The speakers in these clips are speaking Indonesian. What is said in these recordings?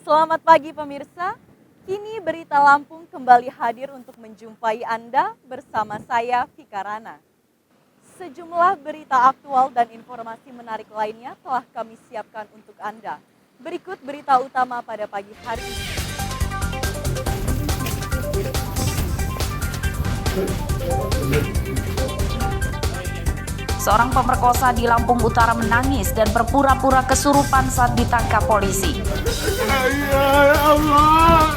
Selamat pagi pemirsa, kini Berita Lampung kembali hadir untuk menjumpai Anda bersama saya Vika Rana. Sejumlah berita aktual dan informasi menarik lainnya telah kami siapkan untuk Anda. Berikut berita utama pada pagi hari ini. Seorang pemerkosa di Lampung Utara menangis dan berpura-pura kesurupan saat ditangkap polisi. Ya Allah,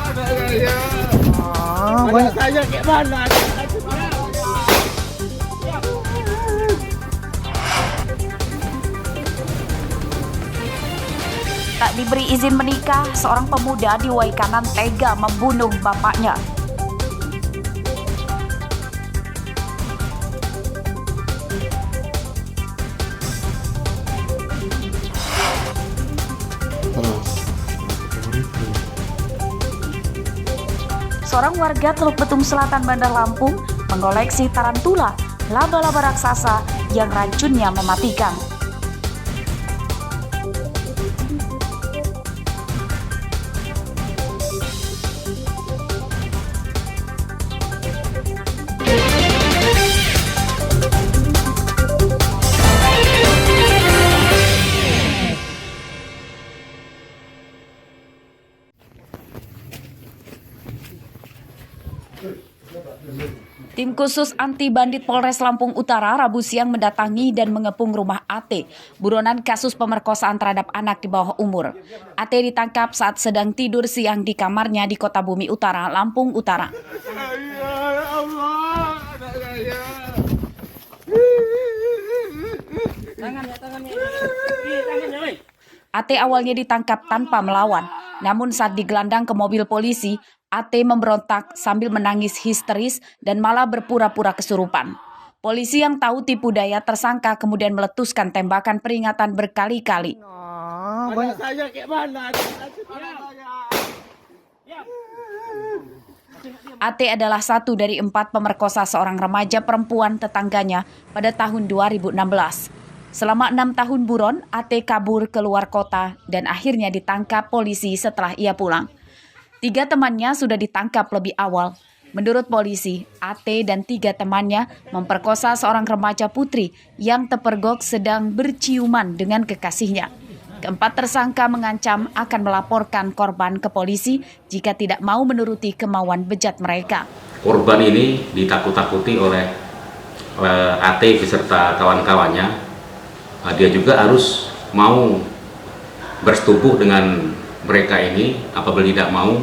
banyak tanya kayak mana? Tak diberi izin menikah, seorang pemuda di Waikanan tega membunuh bapaknya. Seorang warga Teluk Betung Selatan, Bandar Lampung mengoleksi tarantula, laba-laba raksasa yang racunnya mematikan. Tim khusus anti bandit Polres Lampung Utara Rabu siang mendatangi dan mengepung rumah AT, buronan kasus pemerkosaan terhadap anak di bawah umur. AT ditangkap saat sedang tidur siang di kamarnya di Kota Bumi Utara, Lampung Utara. Ya Allah, AT awalnya ditangkap tanpa melawan, namun saat digelandang ke mobil polisi, AT memberontak sambil menangis histeris dan malah berpura-pura kesurupan. Polisi yang tahu tipu daya tersangka kemudian meletuskan tembakan peringatan berkali-kali. banyak tanya kayak mana? AT adalah satu dari 4 pemerkosa seorang remaja perempuan tetangganya pada tahun 2016. Selama 6 tahun buron, AT kabur keluar kota dan akhirnya ditangkap polisi setelah ia pulang. 3 temannya sudah ditangkap lebih awal. Menurut polisi, AT dan 3 temannya memperkosa seorang remaja putri yang terpergok sedang berciuman dengan kekasihnya. Keempat tersangka mengancam akan melaporkan korban ke polisi jika tidak mau menuruti kemauan bejat mereka. Korban ini ditakut-takuti oleh AT beserta kawan-kawannya. Dia juga harus mau bersetubuh dengan mereka ini. Apabila tidak mau,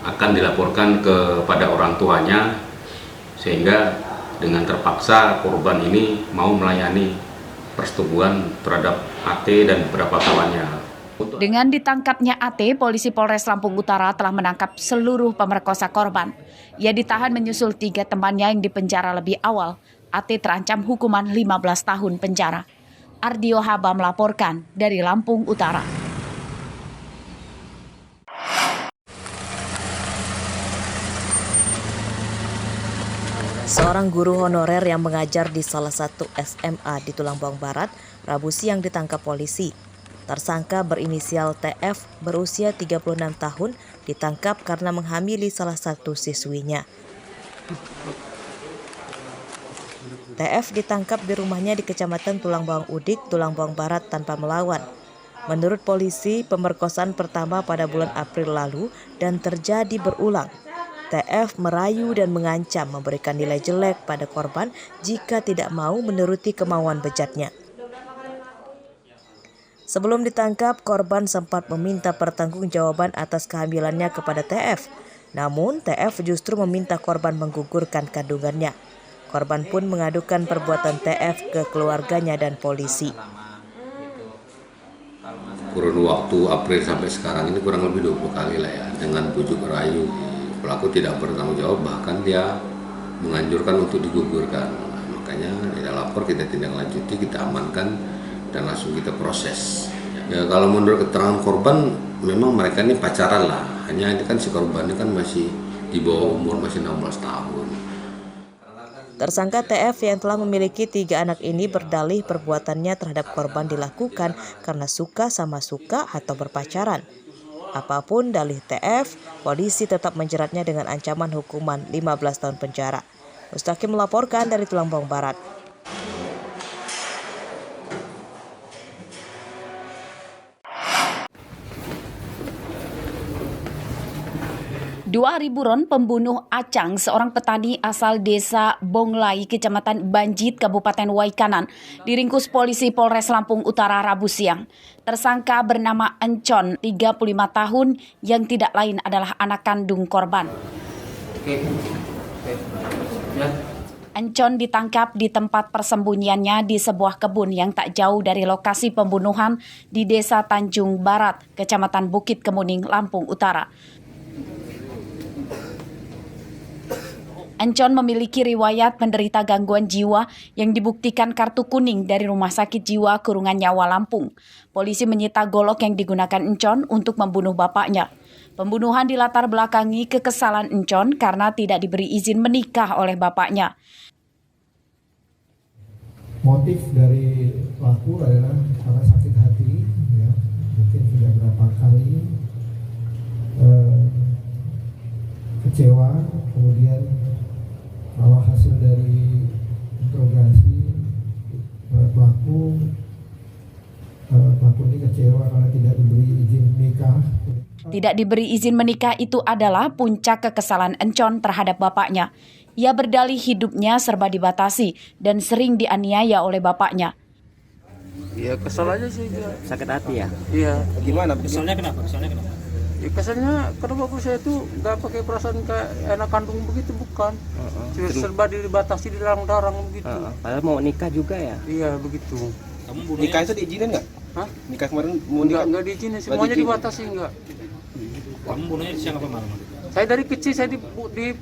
akan dilaporkan kepada orang tuanya, sehingga dengan terpaksa korban ini mau melayani persetubuhan terhadap AT dan beberapa kawannya. Dengan ditangkapnya AT, polisi Polres Lampung Utara telah menangkap seluruh pemerkosa korban. Ia ditahan menyusul 3 temannya yang dipenjara lebih awal. AT terancam hukuman 15 tahun penjara. Ardio Haba melaporkan dari Lampung Utara. Seorang guru honorer yang mengajar di salah satu SMA di Tulang Bawang Barat, Rabu siang ditangkap polisi. Tersangka berinisial TF berusia 36 tahun ditangkap karena menghamili salah satu siswinya. TF ditangkap di rumahnya di Kecamatan Tulang Bawang Udik, Tulang Bawang Barat tanpa melawan. Menurut polisi, pemerkosaan pertama pada bulan April lalu dan terjadi berulang. TF merayu dan mengancam memberikan nilai jelek pada korban jika tidak mau menuruti kemauan bejatnya. Sebelum ditangkap, korban sempat meminta pertanggungjawaban atas kehamilannya kepada TF. Namun, TF justru meminta korban menggugurkan kandungannya. Korban pun mengadukan perbuatan TF ke keluarganya dan polisi. Kurun waktu April sampai sekarang ini kurang lebih 20 kali lah ya, dengan bujuk rayu. Pelaku tidak bertanggung jawab, bahkan dia menganjurkan untuk digugurkan. Makanya dia lapor, kita tindak lanjuti, kita amankan dan langsung kita proses. Ya, kalau menurut keterangan korban, memang mereka ini pacaran lah. Hanya ini kan si korbannya kan masih di bawah umur, masih 16 tahun. Tersangka TF yang telah memiliki 3 anak ini berdalih perbuatannya terhadap korban dilakukan karena suka sama suka atau berpacaran. Apapun dalih TF, polisi tetap menjeratnya dengan ancaman hukuman 15 tahun penjara. Mustaqim melaporkan dari Tulang Bawang Barat. 2.000 buron pembunuh acang seorang petani asal desa Bonglai, Kecamatan Banjit, Kabupaten Waikanan, diringkus polisi Polres Lampung Utara Rabu siang. Tersangka bernama Encon, 35 tahun, yang tidak lain adalah anak kandung korban. Encon ditangkap di tempat persembunyiannya di sebuah kebun yang tak jauh dari lokasi pembunuhan di Desa Tanjung Barat, Kecamatan Bukit Kemuning, Lampung Utara. Encon memiliki riwayat penderita gangguan jiwa yang dibuktikan kartu kuning dari Rumah Sakit Jiwa Kurungan Nyawa Lampung. Polisi menyita golok yang digunakan Encon untuk membunuh bapaknya. Pembunuhan dilatar belakangi kekesalan Encon karena tidak diberi izin menikah oleh bapaknya. Motif dari pelaku adalah karena sakit hati, ya, mungkin sudah berapa kali kecewa, kemudian kalau hasil dari interogasi pelaku ini kecewa karena tidak diberi izin menikah. Tidak diberi izin menikah itu adalah puncak kekesalan Encon terhadap bapaknya. Ia berdalih hidupnya serba dibatasi dan sering dianiaya oleh bapaknya. Iya, kesal aja sih. Sakit hati ya? Iya. Gimana? Kesalnya kenapa? Ya, kesannya karena bapak saya itu nggak pakai perasaan kayak anak kandung begitu, bukan. Serba dibatasi, dilarang-larang begitu. Padahal mau nikah juga ya? Iya, begitu. Nikah itu diizinin nggak? Hah? Nikah kemarin mau nikah? Nggak diizinin, semuanya dibatasi, enggak. Kamu bunuhnya siang apa malam? Saya dari kecil saya diseboti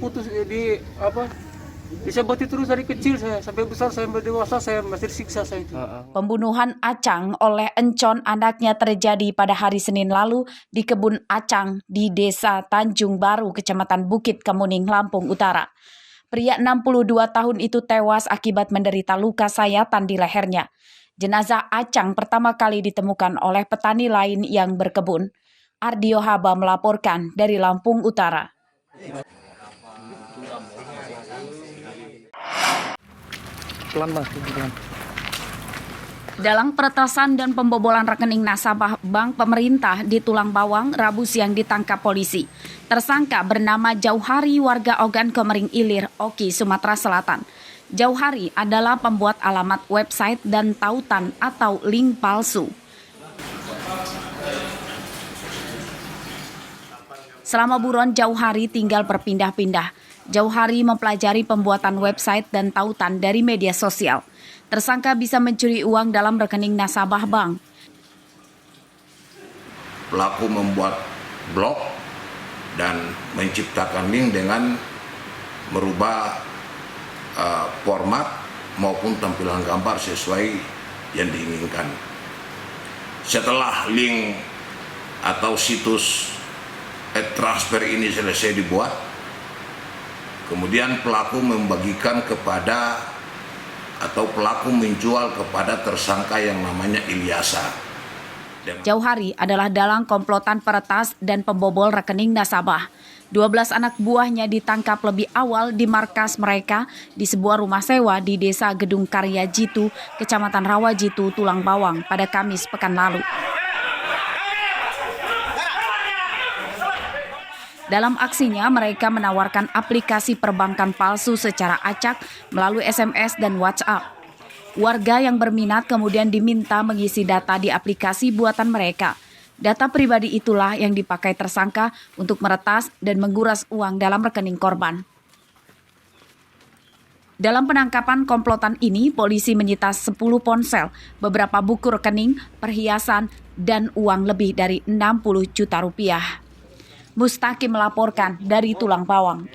terus dari kecil, saya sampai besar, saya sampai dewasa, saya masih disiksa saya itu. Pembunuhan acang oleh Encon anaknya terjadi pada hari Senin lalu di kebun acang di Desa Tanjung Baru, Kecamatan Bukit Kemuning, Lampung Utara. Pria 62 tahun itu tewas akibat menderita luka sayatan di lehernya. Jenazah acang pertama kali ditemukan oleh petani lain yang berkebun. Ardio Haba melaporkan dari Lampung Utara. Dalam peretasan dan pembobolan rekening nasabah bank pemerintah di Tulang Bawang, Rabu siang ditangkap polisi. Tersangka bernama Jauhari, warga Ogan Komering Ilir, Oki, Sumatera Selatan. Jauhari adalah pembuat alamat website dan tautan atau link palsu. Selama buron, Jauhari tinggal berpindah-pindah. Jauhari mempelajari pembuatan website dan tautan dari media sosial. Tersangka bisa mencuri uang dalam rekening nasabah bank. Pelaku membuat blog dan menciptakan link dengan merubah format maupun tampilan gambar sesuai yang diinginkan. Setelah link atau situs transfer ini selesai dibuat, kemudian pelaku membagikan kepada atau pelaku menjual kepada tersangka yang namanya Ilyasa. Jauhari adalah dalang komplotan peretas dan pembobol rekening nasabah. 12 anak buahnya ditangkap lebih awal di markas mereka di sebuah rumah sewa di Desa Gedung Karya Jitu, Kecamatan Rawajitu, Tulang Bawang pada Kamis pekan lalu. Dalam aksinya, mereka menawarkan aplikasi perbankan palsu secara acak melalui SMS dan WhatsApp. Warga yang berminat kemudian diminta mengisi data di aplikasi buatan mereka. Data pribadi itulah yang dipakai tersangka untuk meretas dan menguras uang dalam rekening korban. Dalam penangkapan komplotan ini, polisi menyita 10 ponsel, beberapa buku rekening, perhiasan, dan uang lebih dari 60 juta rupiah. Mustaqim melaporkan dari Tulang Bawang.